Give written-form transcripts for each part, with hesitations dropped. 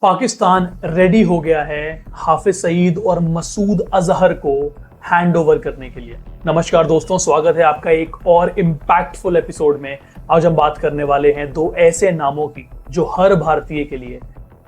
Pakistan ready हो गया है हाफिज सईद और मसूद अजहर को हैंड ओवर करने के लिए। नमस्कार दोस्तों, स्वागत है आपका एक और इम्पैक्टफुल एपिसोड में। आज हम बात करने वाले हैं दो ऐसे नामों की जो हर भारतीय के लिए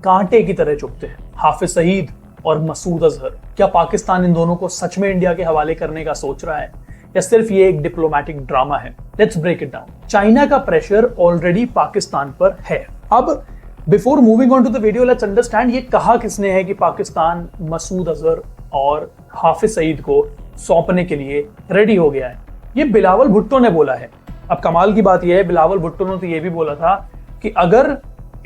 कांटे की तरह चुभते हैं, हाफिज सईद और मसूद अजहर। क्या पाकिस्तान इन दोनों को सच में इंडिया के हवाले करने का सोच रहा है या सिर्फ ये एक डिप्लोमैटिक ड्रामा है? Let's break it down. China का प्रेशर ऑलरेडी पाकिस्तान पर है। अब before moving on to the video, let's understand ये कहा किसने है कि पाकिस्तान मसूद अजहर और हाफिज सईद को सौंपने के लिए रेडी हो गया है। ये बिलावल भुट्टो ने बोला है। अब कमाल की बात यह है, बिलावल भुट्टो ने तो ये भी बोला था कि अगर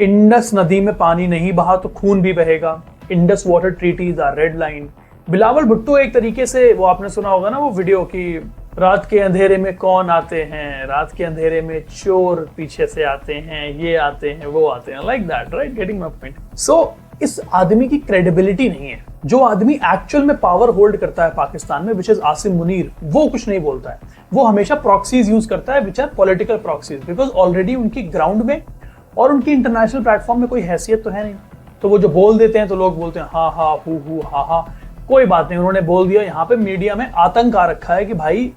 इंडस नदी में पानी नहीं बहा तो खून भी बहेगा। Indus water treaties are red line. Bilawal Bhutto एक तरीके से, वो आपने सुना होगा ना वो वीडियो की रात के अंधेरे में कौन आते हैं, रात के अंधेरे में चोर पीछे से आते हैं, ये आते हैं वो आते हैं, like that, right? Getting my point. So इस आदमी की क्रेडिबिलिटी नहीं है। जो आदमी एक्चुअल में पावर होल्ड करता है पाकिस्तान में, विच इज आसिम मुनीर, वो कुछ नहीं बोलता है। वो हमेशा प्रॉक्सीज यूज करता है, which are political proxies, because already उनकी ग्राउंड में और उनकी इंटरनेशनल प्लेटफॉर्म में कोई हैसियत तो है नहीं। तो वो जो बोल देते हैं तो लोग बोलते हैं हाँ हाँ हु हाँ हाँ, कोई बात नहीं, उन्होंने बोल दिया। यहाँ पे मीडिया में आतंक आ रखा है कि भाई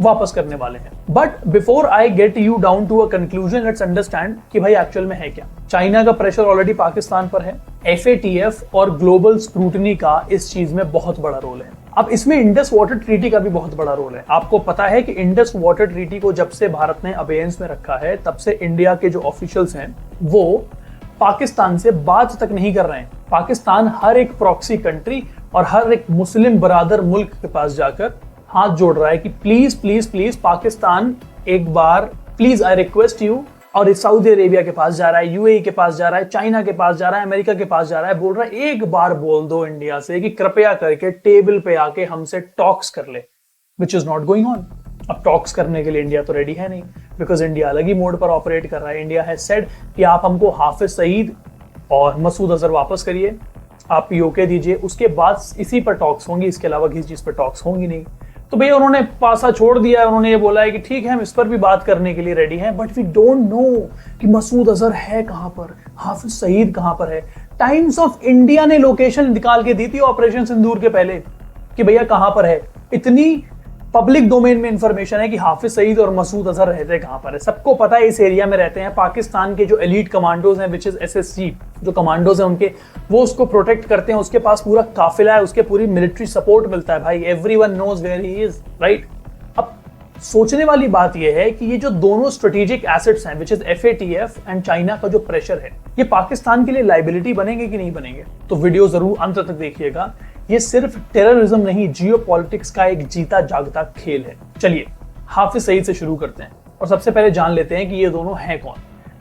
वापस करने वाले हैं। But before I get you down to a conclusion, let's understand कि भाई एक्चुअल में है क्या। चाइना का प्रेशर ऑलरेडी पाकिस्तान पर है। FATF और ग्लोबल स्क्रूटनी का इस चीज में बहुत बड़ा रोल है। अब इसमें इंडस वाटर ट्रीटी का भी बहुत बड़ा रोल है। आपको पता है कि इंडस वाटर ट्रीटी को जब से भारत ने अबेयंस में रखा है, तब से इंडिया के जो ऑफिशियल्स हैं वो पाकिस्तान से बात तक नहीं कर रहे हैं। पाकिस्तान हर एक प्रॉक्सी कंट्री और हर एक मुस्लिम बरादर मुल्क के पास जाकर हाथ जोड़ रहा है कि प्लीज प्लीज प्लीज पाकिस्तान एक बार प्लीज, आई रिक्वेस्ट यू। और सऊदी अरेबिया के पास जा रहा है, UAE के पास जा रहा है, चाइना के पास जा रहा है, अमेरिका के पास जा रहा है, बोल रहा है एक बार बोल दो इंडिया से कि कृपया करके टेबल पे आके हमसे टॉक्स कर ले, which is not going on. अब टॉक्स करने के लिए इंडिया तो रेडी है नहीं, बिकॉज इंडिया अलग ही मोड पर ऑपरेट कर रहा है। इंडिया हैज सेड कि आप हमको हाफिज सईद और मसूद अजहर वापस करिए, आप POK दीजिए, उसके बाद इसी पर टॉक्स होंगी, इसके अलावा किसी चीज पर टॉक्स होंगी नहीं। तो भैया उन्होंने पासा छोड़ दिया है। उन्होंने ये बोला है कि ठीक है हम इस पर भी बात करने के लिए रेडी हैं, बट वी डोंट नो कि मसूद अजहर है कहां पर, हाफिज सईद कहां पर है। टाइम्स ऑफ इंडिया ने लोकेशन निकाल के दी थी ऑपरेशन सिंदूर के पहले कि भैया कहां पर है। इतनी पब्लिक डोमेन में इंफॉर्मेशन है कि हाफिज सईद और मसूद अजहर रहते कहां पर है, सबको पता है। इस एरिया में रहते हैं। पाकिस्तान के जो एलीट कमांडोज हैं, विच इज SSG, जो कमांडोज हैं उनके, वो उसको प्रोटेक्ट करते हैं। उसके पास पूरा काफिला है, उसके पूरी मिलिट्री सपोर्ट मिलता है। भाई everyone knows where he is, right? अब सोचने वाली बात यह है कि ये जो दोनों स्ट्रेटेजिक एसेट्स हैं, which is FATF and China का जो प्रेशर है, ये पाकिस्तान के लिए लाइबिलिटी बनेंगे कि नहीं बनेंगे? तो वीडियो जरूर अंत तक देखिएगा। ये सिर्फ टेररिज्म नहीं, जियोपॉलिटिक्स का एक जीता जागता खेल है। चलिए हाफिज सईद से शुरू करते हैं और सबसे पहले जान लेते हैं कि ये दोनों हैं कौन।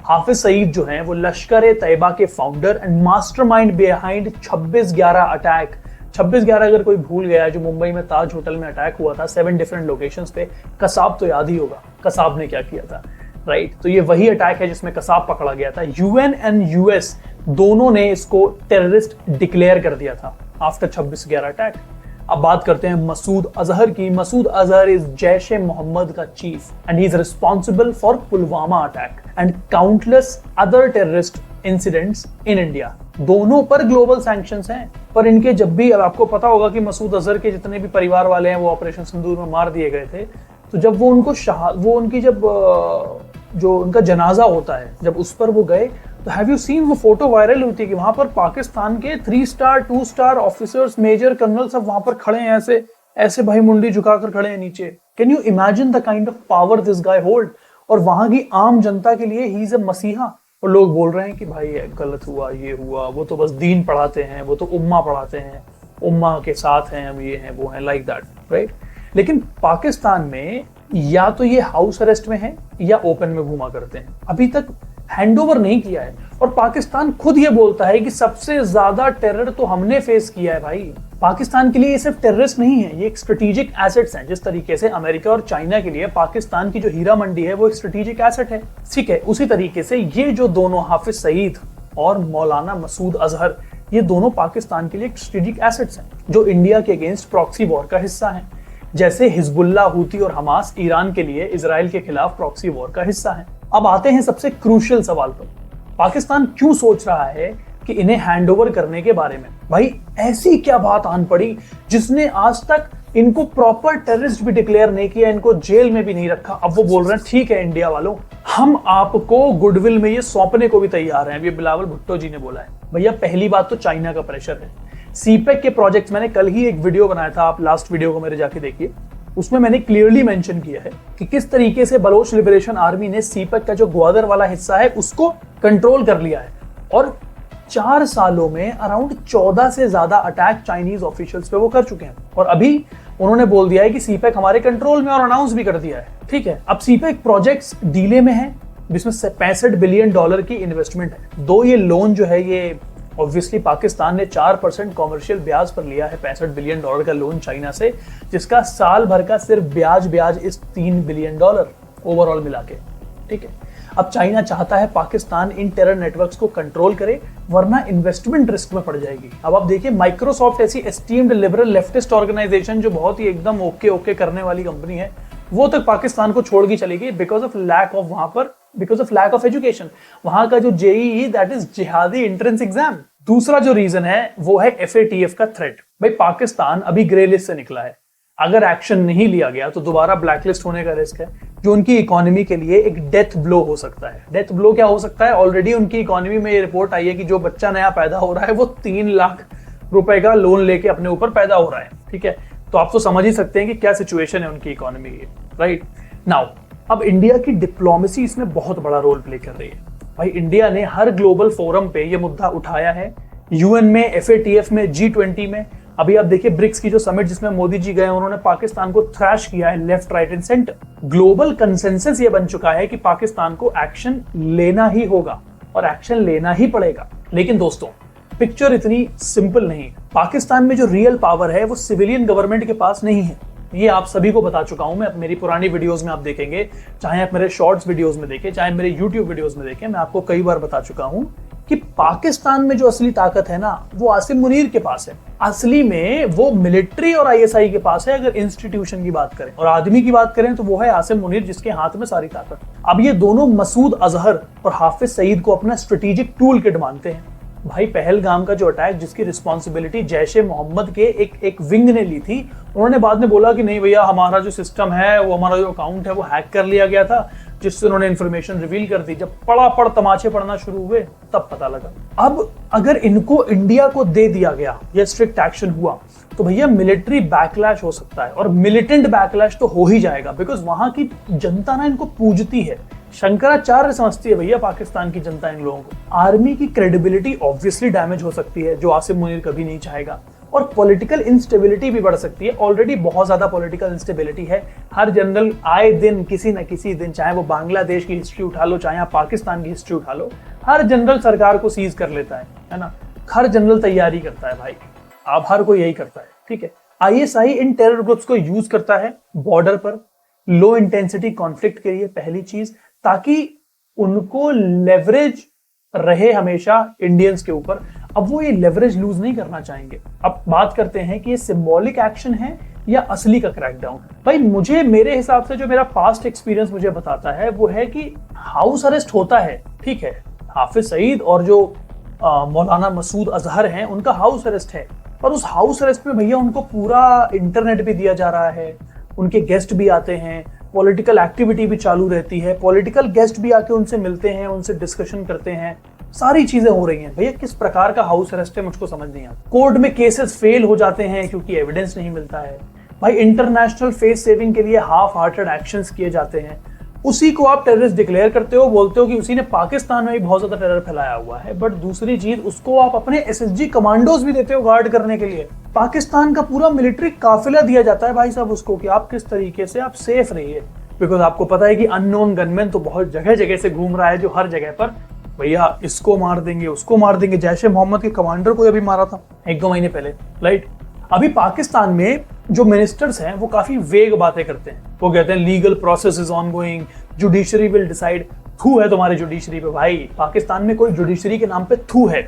हाफिज सईद जो हैं वो लश्कर-ए-तैयबा के founder and mastermind behind 26/11 attack. 26/11 अगर कोई भूल गया, जो मुंबई में ताज होटल में अटैक हुआ था 7 डिफरेंट लोकेशंस पे। कसाब तो याद ही होगा, कसाब ने क्या किया था, राइट? तो ये वही अटैक है जिसमें कसाब पकड़ा गया था। UN एंड US दोनों ने इसको टेररिस्ट डिक्लेयर कर दिया था आफ्टर 26/11 अटैक। अब बात करते हैं मसूद अजहर की। मसूद अजहर इज जैश-ए-मोहम्मद का cheap and he is responsible for Pulwama attack and countless other terrorist incidents in India. दोनों पर ग्लोबल सैंक्शंस हैं, पर इनके जब भी, अब आपको पता होगा कि मसूद अजहर के जितने भी परिवार वाले हैं वो ऑपरेशन सिंदूर में मार दिए गए थे। तो जब वो उनको जो उनका जनाजा होता है, जब उस पर वो गए, तो हैव यू सीन, वो फोटो वायरल हुई थी कि वहां पर पाकिस्तान के 3 star 2 star officers, major colonel सब वहां पर खड़े हैं, ऐसे ऐसे भाई मुंडी झुकाकर खड़े हैं नीचे। Can you imagine the kind of power this guy hold? और वहां की आम जनता के लिए ही इज अ मसीहा। और लोग बोल रहे हैं कि भाई गलत हुआ, ये हुआ, वो तो बस दीन पढ़ाते हैं, वो तो उम्मा पढ़ाते हैं, उम्मा के साथ हैं हम, ये हैं वो हैं, लाइक दैट, राइट? लेकिन पाकिस्तान में या तो ये हाउस अरेस्ट में है या ओपन में घुमा करते हैं, अभी तक हैंडओवर नहीं किया है। और पाकिस्तान खुद ये बोलता है कि सबसे ज्यादा टेरर तो हमने फेस किया है। भाई पाकिस्तान के लिए ये सिर्फ टेररिस्ट नहीं है, ये एक स्ट्रेटेजिक एसेट्स हैं। जिस तरीके से अमेरिका और चाइना के लिए पाकिस्तान की जो हीरा मंडी है वो एक स्ट्रेटेजिक एसेट है, ठीक है, उसी तरीके से ये जो दोनों हाफिज सईद और मौलाना मसूद अजहर, ये दोनों पाकिस्तान के लिए एक स्ट्रेटेजिक एसेट्स हैं जो इंडिया के अगेंस्ट प्रॉक्सी वॉर का हिस्सा हैं। जैसे हिजबुल्ला, हूती और हमास ईरान के लिए इजराइल के खिलाफ प्रॉक्सी वॉर का हिस्सा है। अब आते हैं सबसे क्रूशियल सवाल पर। पाकिस्तान क्यों सोच रहा है कि इन्हें हैंडओवर करने के बारे में। भाई ऐसी क्या बात आन पड़ी जिसने आज तक इनको प्रॉपर टेररिस्ट भी डिक्लेयर नहीं किया, इनको जेल में भी नहीं रखा। अब वो बोल रहे हैं ठीक है इंडिया वालों, हम आपको गुडविल में ये सौंपने को भी तैयार हैं। ये बिलावल भुट्टो जी ने बोला है। भैया पहली बात तो चाइना का प्रेशर है। सीपेक के प्रोजेक्ट्स, मैंने कल ही एक वीडियो बनाया था, आप लास्ट वीडियो को मेरे जाके देखिए, उसमें मैंने क्लियरली मेंशन किया है कि किस तरीके से बलोच लिबरेशन आर्मी ने सीपेक का जो ग्वादर वाला हिस्सा है उसको कंट्रोल कर लिया है। और 4 सालों में अराउंड 14 से ज्यादा अटैक चाइनीज ऑफिशियल्स पे वो कर चुके हैं। और अभी उन्होंने बोल दिया है कि सीपेक हमारे कंट्रोल में, और अनाउंस भी कर दिया है। ठीक है, अब सीपेक प्रोजेक्ट्स डीले में है, जिसमें $65 बिलियन की इन्वेस्टमेंट है। दो ये लोन जो है ये ऑब्वियसली पाकिस्तान ने 4% कॉमर्शियल ब्याज पर लिया है, $65 बिलियन का लोन चाइना से, जिसका साल भर का सिर्फ ब्याज इस $3 बिलियन ओवरऑल मिला के। ठीक है, अब चाइना चाहता है पाकिस्तान इन टेरर नेटवर्क्स को कंट्रोल करे, वरना इन्वेस्टमेंट रिस्क में पड़ जाएगी। अब आप देखिए माइक्रोसॉफ्ट ऐसी एस्टीम्ड लिबरल लेफ्टिस्ट ऑर्गेनाइजेशन जो बहुत ही एकदम ओके करने वाली कंपनी है, वो तक पाकिस्तान को छोड़ के चली गई because of lack of education. वहां का जो जेईई, दैट इज जिहादी एंट्रेंस एग्जाम। दूसरा जो रीजन है वो है FATF का थ्रेट। भाई पाकिस्तान अभी ग्रे लिस्ट से निकला है, अगर एक्शन नहीं लिया गया तो दोबारा ब्लैकलिस्ट होने का रिस्क है, जो उनकी इकोनॉमी के लिए एक डेथ ब्लो हो सकता है। डेथ ब्लो क्या हो सकता है? ऑलरेडी उनकी इकोनॉमी में ये रिपोर्ट आई है कि जो बच्चा नया पैदा हो रहा है वो 3 लाख रुपए का लोन लेके अपने ऊपर पैदा हो रहा है। ठीक है, तो आप तो समझ ही सकते हैं कि क्या सिचुएशन है उनकी इकोनॉमी की। राइट नाउ अब इंडिया की डिप्लोमेसी इसमें बहुत बड़ा रोल प्ले कर रही है। भाई इंडिया ने हर ग्लोबल फोरम पे ये मुद्दा उठाया है, UN में, FATF में, G20 में। अभी आप देखिए ब्रिक्स की जो समिट जिसमें मोदी जी गए, उन्होंने पाकिस्तान को थ्रैश किया है left, right and centre. Global consensus ये बन चुका है कि पाकिस्तान को एक्शन लेना ही होगा और एक्शन लेना ही पड़ेगा। लेकिन दोस्तों पिक्चर इतनी सिंपल नहीं। पाकिस्तान में जो रियल पावर है वो सिविलियन गवर्नमेंट के पास नहीं है। ये आप सभी को बता चुका हूं मैं, मेरी पुरानी वीडियोस में आप देखेंगे, चाहे आप मेरे शॉर्ट्स वीडियोस में देखें, चाहे मेरे यूट्यूब वीडियोस में देखें, मैं आपको कई बार बता चुका हूं कि पाकिस्तान में जो असली ताकत है ना वो आसिम मुनीर के पास है। असली में वो मिलिट्री और ISI के पास है। अगर इंस्टीट्यूशन की बात करें और आदमी की बात करें तो वो है आसिम मुनीर, जिसके हाथ में सारी ताकत। अब ये दोनों मसूद अजहर और हाफिज सईद को अपना स्ट्रेटेजिक टूल किट मानते हैं। भाई पहलगाम का जो अटैक, जिसकी रिस्पॉन्सिबिलिटी जैश ए मोहम्मद के एक विंग ने ली थी, उन्होंने बाद में बोला कि नहीं भैया हमारा जो सिस्टम है, वो हमारा जो अकाउंट है वो हैक कर लिया गया था, जिससे उन्होंने इन्फॉर्मेशन रिवील कर दी। जब पड़ तमाचे पड़ना शुरू हुए तब पता लगा। अब अगर इनको इंडिया को दे दिया गया या स्ट्रिक्ट एक्शन हुआ तो भैया मिलिट्री बैकलैश हो सकता है, और मिलिटेंट बैकलैश तो हो ही जाएगा, बिकॉज वहां की जनता ना इनको पूजती है, शंकराचार्य समझती है भैया पाकिस्तान की जनता इन लोगों को। आर्मी की क्रेडिबिलिटी ऑब्वियसली डैमेज हो सकती है, जो आसिम मुनीर कभी नहीं चाहेगा, और पॉलिटिकल इंस्टेबिलिटी भी बढ़ सकती है। ऑलरेडी बहुत ज्यादा पॉलिटिकल इंस्टेबिलिटी है। हर जनरल आए दिन किसी न किसी दिन, चाहे वो बांग्लादेश की हिस्ट्री उठा लो, चाहे आप पाकिस्तान की हिस्ट्री उठा लो, हर जनरल सरकार को सीज कर लेता है ना। हर जनरल तैयारी करता है भाई, अब हर कोई यही करता है। ठीक है, ISI इन टेरर ग्रुप्स को यूज करता है बॉर्डर पर लो इंटेंसिटी कॉन्फ्लिक्ट के लिए, पहली चीज, ताकि उनको लेवरेज रहे हमेशा इंडियंस के ऊपर। अब वो ये लेवरेज लूज नहीं करना चाहेंगे। अब बात करते हैं कि ये सिंबॉलिक एक्शन है या असली का क्रैकडाउन है। भाई मुझे, मेरे हिसाब से जो मेरा पास्ट एक्सपीरियंस मुझे बताता है वो है कि हाउस अरेस्ट होता है, ठीक है, हाफिज सईद और जो मौलाना मसूद अजहर हैं उनका हाउस अरेस्ट है, पर उस हाउस अरेस्ट में भैया उनको पूरा इंटरनेट भी दिया जा रहा है, उनके गेस्ट भी आते हैं, पॉलिटिकल एक्टिविटी भी चालू रहती है, पॉलिटिकल गेस्ट भी आके उनसे मिलते हैं, उनसे डिस्कशन करते हैं, सारी चीजें हो रही हैं। भैया किस प्रकार का हाउस अरेस्ट है मुझको समझ नहीं आता। कोर्ट में केसेस फेल हो जाते हैं क्योंकि एविडेंस नहीं मिलता है। भाई इंटरनेशनल फेस सेविंग के लिए हाफ हार्टेड एक्शंस किए जाते हैं, उसी को आप टेररिस्ट डिक्लेयर करते हो, बोलते हो कि उसी ने पाकिस्तान में भी बहुत ज्यादा टेरर फैलाया हुआ है, बट दूसरी चीज उसको आप अपने SSG कमांडोज भी देते हो गार्ड करने के लिए। पाकिस्तान का पूरा मिलिट्री काफिला दिया जाता है भाई साहब उसको कि आप किस तरीके से आप सेफ रहिए, बिकॉज आपको पता है कि अननोन गनमैन तो बहुत जगह जगह से घूम रहा है, जो हर जगह पर भैया इसको मार देंगे उसको मार देंगे। जैश ए मोहम्मद के कमांडर को अभी मारा था 1-2 महीने पहले, राइट। अभी पाकिस्तान में जो मिनिस्टर्स हैं वो काफी वेग बातें करते हैं, वो कहते हैं legal process is ongoing, judiciary will decide. थू है तुम्हारी जुडिशरी पे भाई, पाकिस्तान में कोई जुडिशरी के नाम पे थू है,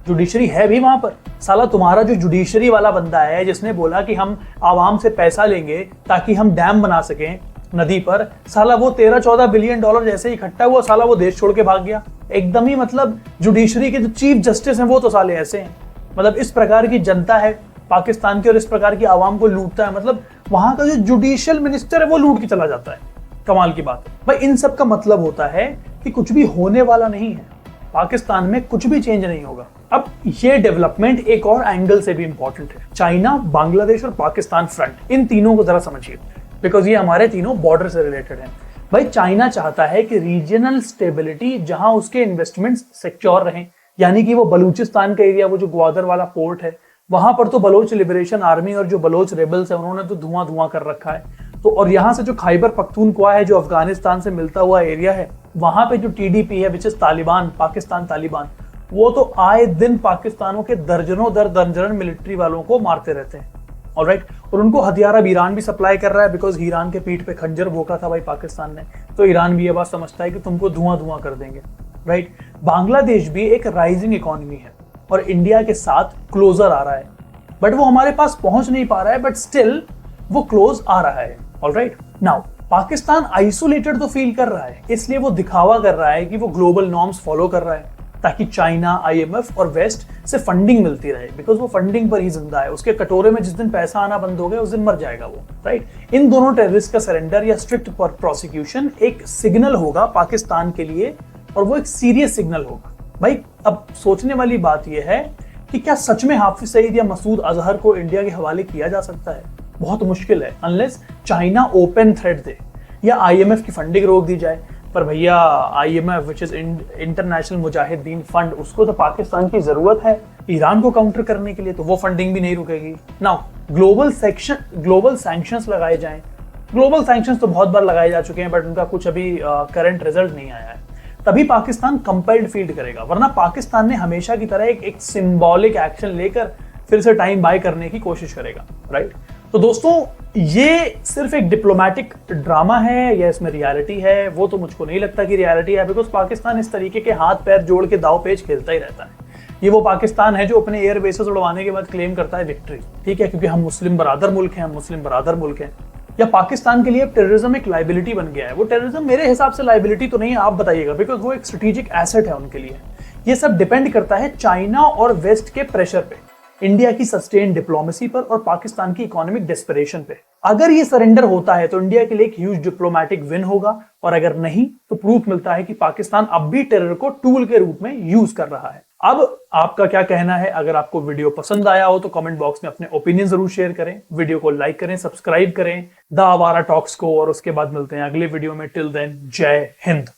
जुडिशरी है भी वहां पर। साला तुम्हारा जो जुडिशरी वाला बंदा है जिसने बोला कि हम आवाम से पैसा लेंगे ताकि हम डैम बना सकें नदी पर, साला वो $13-14 बिलियन जैसे इकट्ठा हुआ, साला वो देश छोड़ के भाग गया। एकदम ही मतलब जुडिशरी के जो चीफ जस्टिस हैं वो तो साले ऐसे हैं। मतलब इस प्रकार की जनता है पाकिस्तान की और इस प्रकार की आवाम को लूटता है, मतलब वहां का जो जुडिशियल मिनिस्टर है वो लूट के चला जाता है। कमाल की बात है भाई। इन सब का मतलब होता है कि कुछ भी होने वाला नहीं है, पाकिस्तान में कुछ भी चेंज नहीं होगा। अब ये डेवलपमेंट एक और एंगल से भी इंपॉर्टेंट है। चाइना, बांग्लादेश और पाकिस्तान फ्रंट, इन तीनों को जरा समझिए, बिकॉज ये हमारे तीनों बॉर्डर से रिलेटेड हैं। भाई चाइना चाहता है कि रीजनल स्टेबिलिटी, जहां उसके इन्वेस्टमेंट्स सिक्योर रहें, यानी कि वो बलूचिस्तान का एरिया, वो जो ग्वादर वाला पोर्ट है, वहां पर तो बलोच लिबरेशन आर्मी और जो बलोच रेबल्स है उन्होंने तो धुआं धुआं कर रखा है। तो और यहाँ से जो खैबर पख्तूनख्वा है, जो अफगानिस्तान से मिलता हुआ एरिया है, वहां पे जो टीडीपी है, विच इज तालिबान, पाकिस्तान तालिबान, वो तो आए दिन पाकिस्तानों के दर्जनों दर्जन मिलिट्री वालों को मारते रहते हैं। ऑलराइट, और उनको हथियार अब ईरान भी सप्लाई कर रहा है, बिकॉज ईरान के पीठ पे खंजर भोंका था भाई पाकिस्तान ने, तो ईरान भी ये बात समझता है कि तुमको धुआं धुआं कर देंगे। राइट, बांग्लादेश भी एक राइजिंग इकोनॉमी है और इंडिया के साथ क्लोजर आ रहा है, बट वो हमारे पास पहुंच नहीं पा रहा है, बट स्टिल वो क्लोज आ रहा है। ऑलराइट, नाउ पाकिस्तान आइसोलेटेड तो फील कर रहा है, इसलिए वो दिखावा कर रहा है कि वो ग्लोबल नॉर्म्स फॉलो कर रहा है, ताकि चाइना, आईएमएफ और वेस्ट से फंडिंग मिलती रहे, बिकॉज वो फंडिंग पर ही जिंदा है। उसके कटोरे में जिस दिन पैसा आना बंद हो गया उस दिन मर जाएगा वो। राइट, इन दोनों टेररिस्ट का सरेंडर या स्ट्रिक्ट प्रोसिक्यूशन एक सिग्नल होगा पाकिस्तान के लिए, और वो एक सीरियस सिग्नल होगा। भाई अब सोचने वाली बात यह है कि क्या सच में हाफिज सईद या मसूद अजहर को इंडिया के हवाले किया जा सकता है? बहुत मुश्किल है, अनलेस चाइना ओपन थ्रेट दे या आईएमएफ की फंडिंग रोक दी जाए। पर भैया IMF, which is international Mujahideen fund, उसको तो पाकिस्तान की जरूरत है ईरान को काउंटर करने के लिए, तो वो फंडिंग भी नहीं रुकेगी। नाउ ग्लोबल सैंक्शंस लगाए जाएं। ग्लोबल सैंक्शंस तो बहुत बार लगाए जा चुके हैं, बट उनका कुछ अभी करंट रिजल्ट नहीं आया है। तभी पाकिस्तान कंपेल्ड फील्ड करेगा, वरना पाकिस्तान ने हमेशा की तरह एक सिंबॉलिक एक्शन लेकर फिर से टाइम बाय करने की कोशिश करेगा। राइट, तो दोस्तों ये सिर्फ एक डिप्लोमेटिक ड्रामा है या इसमें रियलिटी है? वो तो मुझको नहीं लगता कि रियलिटी है, बिकॉज पाकिस्तान इस तरीके के हाथ पैर जोड़ के दाव पेच खेलता ही रहता है। ये वो पाकिस्तान है जो अपने एयर बेसेस उड़वाने के बाद क्लेम करता है विक्ट्री, ठीक है, क्योंकि हम मुस्लिम बरादर मुल्क हैं, हम मुस्लिम बरादर मुल्क हैं। या पाकिस्तान के लिए टेररिज्म एक लाइबिलिटी बन गया है? वो टेररिज्म मेरे हिसाब से लाइबिलिटी तो नहीं है, आप बताइएगा, बिकॉज वो एक स्ट्रेटेजिक एसेट है उनके लिए। ये सब डिपेंड करता है चाइना और वेस्ट के प्रेशर पे, इंडिया की सस्टेन डिप्लोमेसी पर और पाकिस्तान की इकोनॉमिक डेस्परेशन पे। अगर ये सरेंडर होता है तो इंडिया के लिए एक ह्यूज डिप्लोमेटिक विन होगा, और अगर नहीं तो प्रूफ मिलता है कि पाकिस्तान अब भी टेरर को टूल के रूप में यूज कर रहा है। अब आपका क्या कहना है? अगर आपको वीडियो पसंद आया हो तो कमेंट बॉक्स में अपने ओपिनियन जरूर शेयर करें, वीडियो को लाइक करें, सब्सक्राइब करें द आवारा टॉक्स को, और उसके बाद मिलते हैं अगले वीडियो में। टिल देन, जय हिंद।